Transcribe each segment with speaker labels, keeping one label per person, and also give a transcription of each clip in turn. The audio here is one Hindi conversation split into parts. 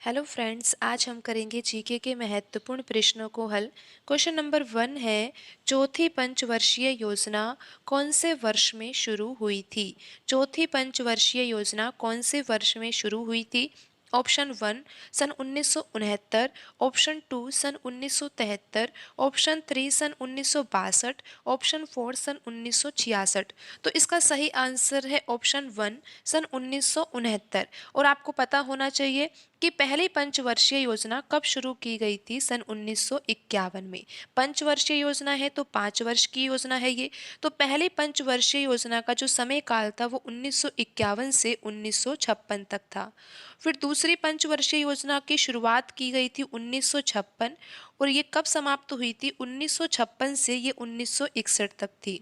Speaker 1: हेलो फ्रेंड्स, आज हम करेंगे जीके के महत्वपूर्ण प्रश्नों को हल। क्वेश्चन नंबर 1 है, चौथी पंचवर्षीय योजना कौन से वर्ष में शुरू हुई थी? चौथी पंचवर्षीय योजना कौन से वर्ष में शुरू हुई थी? ऑप्शन 1 सन 1969, ऑप्शन 2 सन 1973, ऑप्शन 3 सन 1962, ऑप्शन 4 सन 1966। तो इसका सही आंसर है ऑप्शन 1 सन 1969। और आपको पता होना चाहिए कि पहली पंचवर्षीय योजना कब शुरू की गई थी? सन 1951 में। पंचवर्षीय योजना है तो 5 वर्ष की योजना है ये। तो पहली पंचवर्षीय योजना का जो समय काल था वो 1951 से 1956 तक था। फिर दूसरी पंचवर्षीय योजना की शुरुआत की गई थी 1956, और ये कब समाप्त हुई थी? 1956 से ये 1961 तक थी।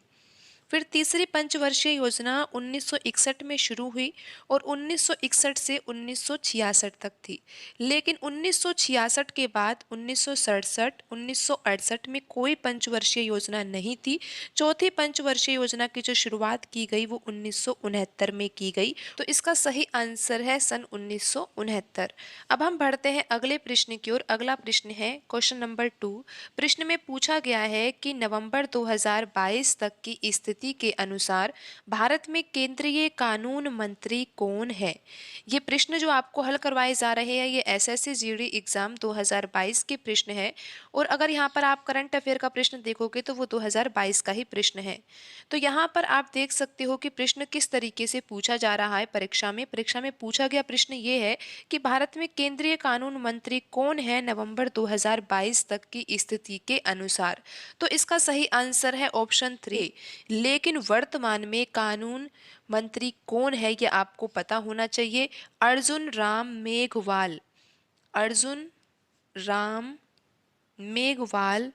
Speaker 1: फिर तीसरी पंचवर्षीय योजना 1961 में शुरू हुई और 1961 से 1966 तक थी। लेकिन 1966 के बाद 1967, 1968 में कोई पंचवर्षीय योजना नहीं थी। चौथी पंचवर्षीय योजना की जो शुरुआत की गई वो 1969 में की गई। तो इसका सही आंसर है सन 1969। अब हम बढ़ते हैं अगले प्रश्न की ओर। अगला प्रश्न है क्वेश्चन नंबर 2। प्रश्न में पूछा गया है कि नवंबर 2022 तक की स्थिति के अनुसार भारत में केंद्रीय कानून मंत्री कौन है? ये प्रश्न जो आपको हल करवाए जा रहे हैं ये एसएससी जीडी एग्जाम 2022 के प्रश्न है। और अगर यहाँ पर आप करंट अफेयर का प्रश्न देखोगे तो वो 2022 का ही प्रश्न है। तो यहाँ पर आप देख सकते हो कि प्रश्न किस तरीके से पूछा जा रहा है परीक्षा में। परीक्षा में पूछा गया प्रश्न ये है कि भारत में केंद्रीय कानून मंत्री कौन है नवंबर 2022 तक की स्थिति के अनुसार? तो इसका सही आंसर है ऑप्शन 3। लेकिन वर्तमान में कानून मंत्री कौन है ये आपको पता होना चाहिए। अर्जुन राम मेघवाल। अर्जुन राम मेघवाल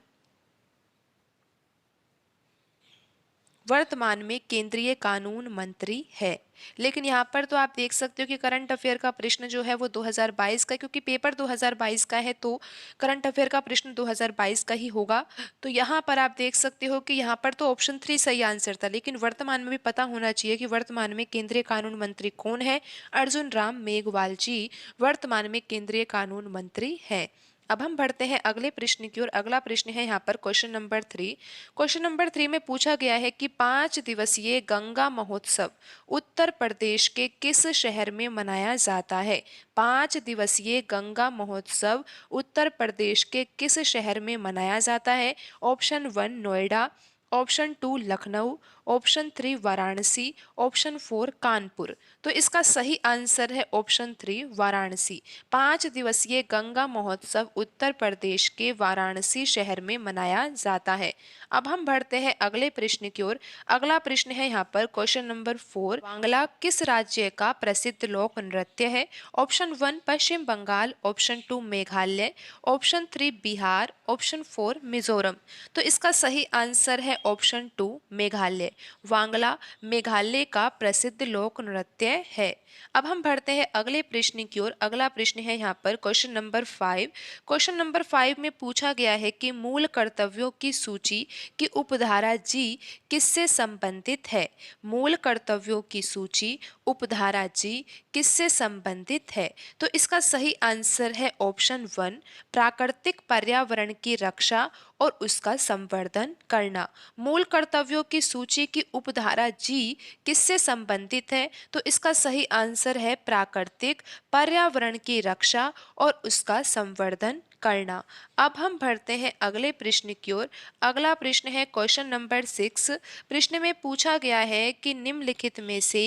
Speaker 1: वर्तमान में केंद्रीय कानून मंत्री है। लेकिन यहाँ पर तो आप देख सकते हो कि करंट अफेयर का प्रश्न जो है वो 2022 का, क्योंकि पेपर 2022 का है तो करंट अफेयर का प्रश्न 2022 का ही होगा। तो यहाँ पर आप देख सकते हो कि यहाँ पर तो ऑप्शन 3 सही आंसर था। लेकिन वर्तमान में भी पता होना चाहिए कि वर्तमान में केंद्रीय कानून मंत्री कौन है। अर्जुन राम मेघवाल जी वर्तमान में केंद्रीय कानून मंत्री है। अब हम बढ़ते हैं अगले प्रश्न की ओर। अगला प्रश्न है यहाँ पर क्वेश्चन नंबर 3। क्वेश्चन नंबर 3 में पूछा गया है कि 5 दिवसीय गंगा महोत्सव उत्तर प्रदेश के किस शहर में मनाया जाता है? 5 दिवसीय गंगा महोत्सव उत्तर प्रदेश के किस शहर में मनाया जाता है? Option 1 Noida, option 2 Lucknow, option 3 Varanasi, option 4 Kanpur. तो इसका सही आंसर है ऑप्शन 3 वाराणसी। 5 दिवसीय गंगा महोत्सव उत्तर प्रदेश के वाराणसी शहर में मनाया जाता है। अब हम बढ़ते हैं अगले प्रश्न की ओर। अगला प्रश्न है यहाँ पर क्वेश्चन नंबर 4। बांग्ला किस राज्य का प्रसिद्ध लोक नृत्य है? Option 1 Paschim Bangal, option 2 Meghalaya, option 3 Bihar, option 4 Mizoram. तो इसका सही आंसर है ऑप्शन 2 मेघालय। वांगला मेघालय का प्रसिद्ध लोक नृत्य है। अब हम बढ़ते हैं अगले प्रश्न की ओर। अगला प्रश्न है यहाँ पर क्वेश्चन नंबर 5। क्वेश्चन नंबर 5 में पूछा गया है कि मूल कर्तव्यों की सूची की उपधारा जी किससे संबंधित है? मूल कर्तव्यों की सूची उपधारा जी किससे संबंधित है? तो इसका सही आंसर है ऑप्शन 1 प्राकृतिक पर्यावरण की रक्षा और उसका संवर्धन करना। मूल कर्तव्यों की सूची की उपधारा जी किससे संबंधित है? तो इसका सही आंसर है प्राकृतिक पर्यावरण की रक्षा और उसका संवर्धन करना। अब हम बढ़ते हैं अगले प्रश्न की ओर। अगला प्रश्न है क्वेश्चन नंबर 6। प्रश्न में पूछा गया है कि निम्नलिखित में से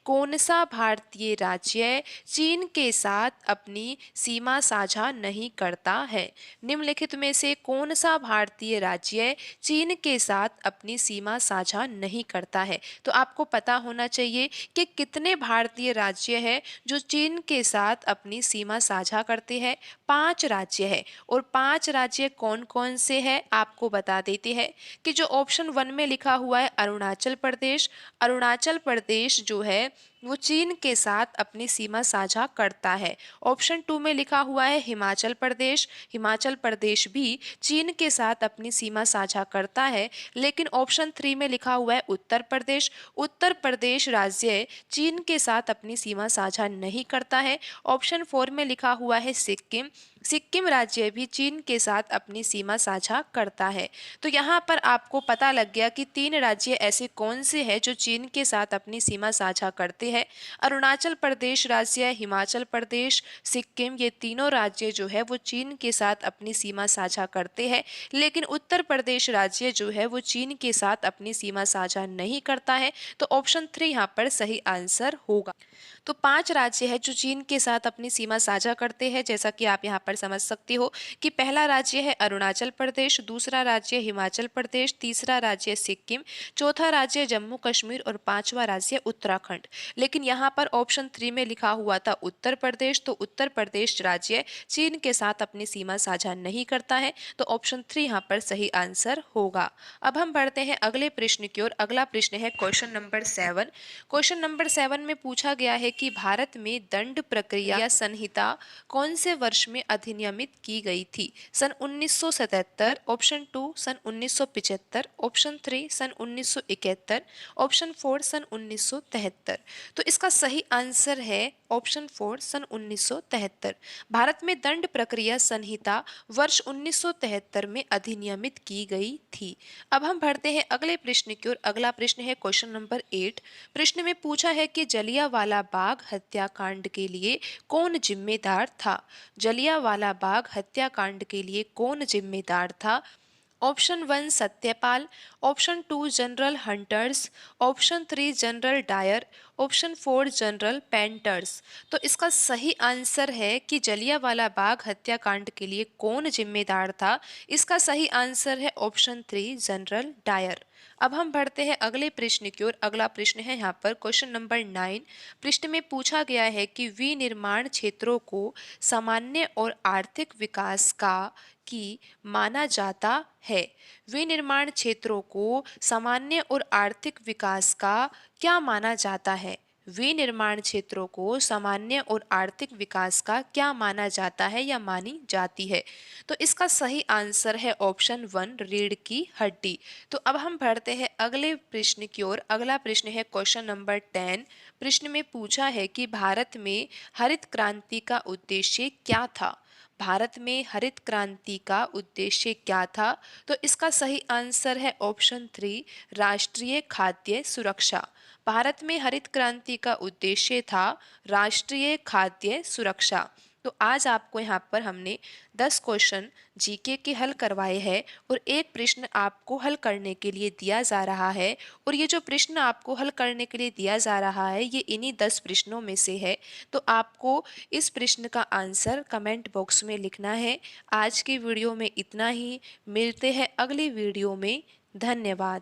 Speaker 1: कौन सा भारतीय राज्य चीन के साथ अपनी सीमा साझा नहीं करता है? निम्नलिखित में से कौन सा भारतीय राज्य चीन के साथ अपनी सीमा साझा नहीं करता है? तो आपको पता होना चाहिए कि कितने भारतीय राज्य हैं जो चीन के साथ अपनी सीमा साझा करते हैं। 5 राज्य है। और 5 राज्य कौन कौन से हैं आपको बता देते हैं कि जो ऑप्शन 1 में लिखा हुआ है अरुणाचल प्रदेश। अरुणाचल प्रदेश जो है वो चीन के साथ अपनी सीमा साझा करता है। ऑप्शन 2 में लिखा हुआ है हिमाचल प्रदेश। हिमाचल प्रदेश भी चीन के साथ अपनी सीमा साझा करता है। लेकिन ऑप्शन 3 में लिखा हुआ है उत्तर प्रदेश। उत्तर प्रदेश राज्य चीन के साथ अपनी सीमा साझा नहीं करता है। ऑप्शन 4 में लिखा हुआ है सिक्किम। सिक्किम राज्य भी चीन के साथ अपनी सीमा साझा करता है। तो यहाँ पर आपको पता लग गया कि 3 राज्य ऐसे कौन से हैं जो चीन के साथ अपनी सीमा साझा करते हैं। अरुणाचल प्रदेश राज्य, हिमाचल प्रदेश, सिक्किम, ये तीनों राज्य जो है वो चीन के साथ अपनी सीमा साझा करते हैं। लेकिन उत्तर प्रदेश राज्य जो है वो चीन के साथ अपनी सीमा साझा नहीं करता है। तो ऑप्शन 3 यहाँ पर सही आंसर होगा। तो 5 राज्य है जो चीन के साथ अपनी सीमा साझा करते हैं, जैसा कि आप यहाँ पर समझ सकते हो कि पहला राज्य है अरुणाचल प्रदेश, दूसरा राज्य हिमाचल प्रदेश, तीसरा राज्य सिक्किम, चौथा राज्य जम्मू कश्मीर और पांचवा राज्य उत्तराखंड। लेकिन यहाँ पर ऑप्शन 3 में लिखा हुआ था उत्तर प्रदेश, तो उत्तर प्रदेश राज्य चीन के साथ अपनी सीमा साझा नहीं करता है। तो ऑप्शन 3 यहाँ पर सही आंसर होगा। अब हम बढ़ते हैं अगले प्रश्न की ओर। अगला प्रश्न है क्वेश्चन नंबर 7। क्वेश्चन नंबर 7 में पूछा गया है कि भारत में दंड प्रक्रिया संहिता कौन से वर्ष में अधिनियमित की गई थी? सन 1977, ऑप्शन 2 सन 1975, ऑप्शन 3 सन 1971, ऑप्शन 4 सन 1973। तो इसका सही आंसर है ऑप्शन 4 सन 1973। भारत में दंड प्रक्रिया संहिता वर्ष 1973 में अधिनियमित की गई थी। अब हम बढ़ते हैं अगले प्रश्न की ओर। अगला प्रश्न है क्वेश्चन नंबर 8। प्रश्न में पूछा है कि जलियांवाला बाग हत्याकांड के लिए कौन जिम्मेदार था? जलियांवाला बाग हत्याकांड के लिए कौन जिम्मेदार था? Option 1 Satyapal, option 2 general hunters, option 3 general Dyer, option 4 general painters. तो इसका सही आंसर है कि जलियांवाला बाग हत्याकांड के लिए कौन जिम्मेदार था? इसका सही आंसर है ऑप्शन 3 जनरल डायर। अब हम बढ़ते हैं अगले प्रश्न की ओर। अगला प्रश्न है यहाँ पर क्वेश्चन नंबर 9। प्रश्न में पूछा गया है कि विनिर्माण क्षेत्रों को सामान्य और आर्थिक विकास का की माना जाता है। विनिर्माण क्षेत्रों को सामान्य और आर्थिक विकास का क्या माना जाता है? विनिर्माण क्षेत्रों को सामान्य और आर्थिक विकास का क्या माना जाता है या मानी जाती है? तो इसका सही आंसर है ऑप्शन 1 रीढ़ की हड्डी। तो अब हम बढ़ते हैं अगले प्रश्न की ओर। अगला प्रश्न है क्वेश्चन नंबर 10। प्रश्न में पूछा है कि भारत में हरित क्रांति का उद्देश्य क्या था? भारत में हरित क्रांति का उद्देश्य क्या था? तो इसका सही आंसर है ऑप्शन 3 राष्ट्रीय खाद्य सुरक्षा। भारत में हरित क्रांति का उद्देश्य था राष्ट्रीय खाद्य सुरक्षा। तो आज आपको यहाँ पर हमने 10 क्वेश्चन जीके के हल करवाए हैं और एक प्रश्न आपको हल करने के लिए दिया जा रहा है। और ये जो प्रश्न आपको हल करने के लिए दिया जा रहा है ये इन्हीं 10 प्रश्नों में से है। तो आपको इस प्रश्न का आंसर कमेंट बॉक्स में लिखना है। आज की वीडियो में इतना ही। मिलते हैं अगली वीडियो में। धन्यवाद।